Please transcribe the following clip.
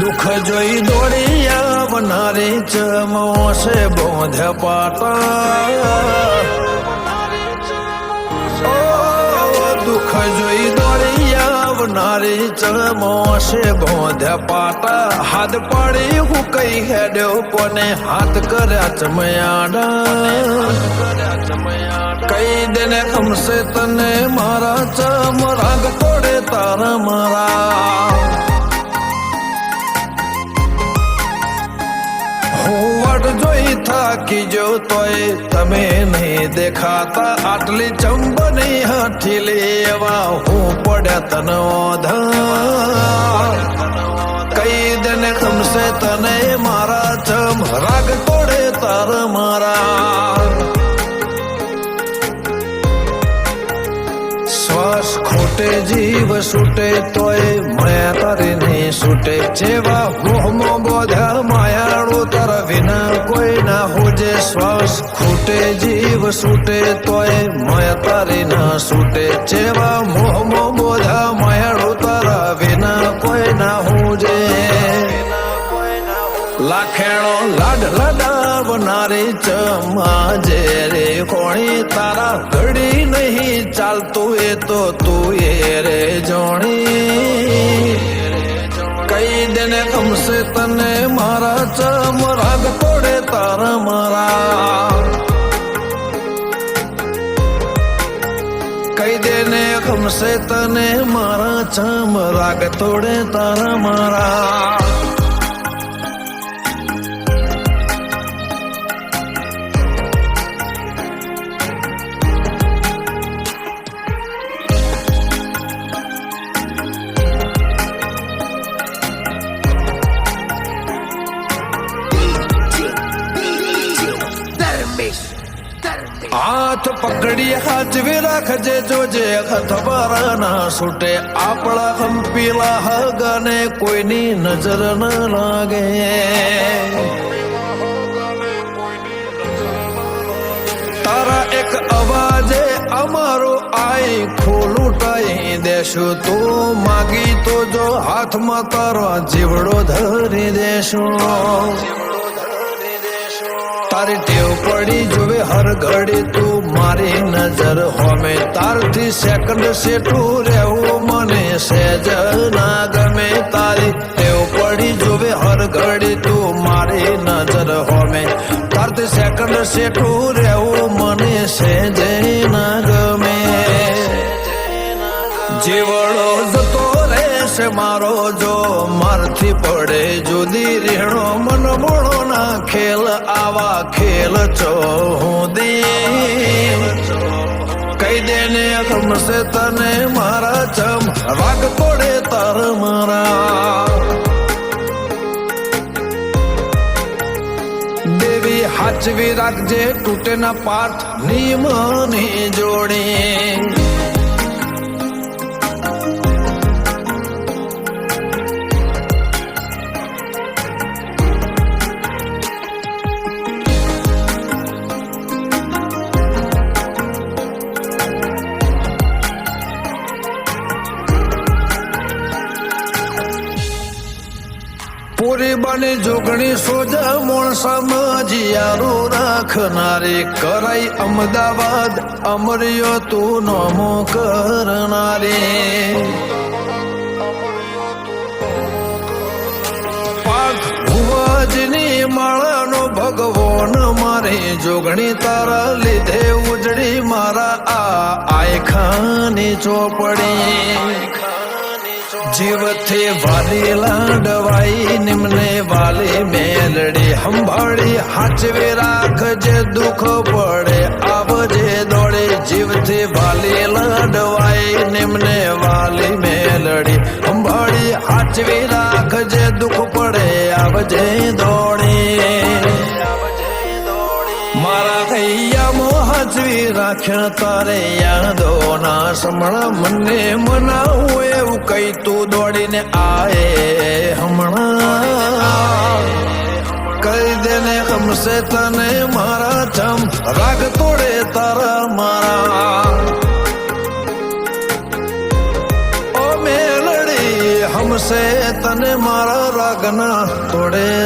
દુઃખ જોઈ દોડી આવનારી ચમોશે બોંધ્યા પાટા દુઃખ જોઈ દોડી આવનારી ચમોશે બોંધ્યા પાટા હાથ પાડી હું કઈ હેડ્યો કોને હાથ કર્યા ચમયાડા કઈ દેને ખમશે તને મારા ચમ રાગ તોડે તારા મારા જોઈ થાકી જો તોય તમે નહીં દેખાતા આટલી ચંબની હાથી લેવા હું પડ્યા તને કઈ દેને ખમશે તને મારા ચમ રાગ તોડે તાર મારા શ્વાસ ખોટે જીવ છૂટે તોય માયા તારી નહીં છૂટે જેવા મોહમાં બોધ્યા માયાળો તારા વિના કોઈ ના હોજે શ્વાસ ખોટે જીવ છૂટે તોય માયા તારી ના છૂટે જેવા મોહમાં બોધ્યા માયાળો તારા વિના કોઈ ના હોજે લાખેણો લાડ લડાવનારી ચમાજે રે કોણી તારા ઘડી નહીં ચાલતું એ તો તું એ રે જોણી કઈ દેને ખમશે તને મારા ચમ રાગ તોડે તારા મારા કઈ દેને ખમશે તને મારા ચમ રાગ તોડે તારા મારા હાથ પકડી હાચવી રાખજે જોજે હથબારા ના છૂટે આપણા હંપીલા હગાને કોઈની નજર ન લાગે તારા એક અવાજે અમારો આઈ ખોલુટાઈ દેશું તું માગી તો જો હાથમાં તારો જીવડો ધરી દેશું તારી ટેવ પડી જોવે હર ઘડી તું મારી નજર હોમે તારથી સેકન્ડ સેઠું રહેવું મને સહેજ ના ગમે તારી ટેવ પડી જોવે હર ઘડી તું મારી નજર હોમે તારથી સેકન્ડ સેઠું રહેવું મને સહેજ ના ગમે જીવડો જતો રહેશે મારો જો મારથી પડે જુદી રેણો મન મોણો ના ખેલ આવા ખેલ છો હું કઈ દેને ખમશે તને મારા ચમ રાગ તોડે તાર મારા દેવી હાચવી રાખજે તૂટે ના પાઠ નિયમની જોડી પૂરી બની જોગણી સોજા મોણસા મજીયારો રાખનારી કરાઈ અમદાવાદ અમરિયો તું નમો કરનારી પાક ભુવજની માળાનો ભગવાન મારી જોગણી તારા લીધે ઉજળી મારા આયખાની ચોપડી જીવથી વાલી લાડવાઈ નિમને વાલી મેલડી સંભાળી હાચવી રાખજે દુઃખ પડે આવજે દોડે જીવથી વાલી લાડવાઈ નિમને વાલી મેલડી સંભાળી હાચવી રાખજે દુઃખ પડે આવજે દોડે મારા કૈયામાં હાચવી રાખ્યા તારે યાદો ના સમણા મને મનાવું એવું કઈ તું દોડીને આયે હમણાં કઈ દેને ખમશે તને મારા ચમ રાગ તોડે તારા મારા ઓ મેલડી હમશે તને મારા રાગના તોડે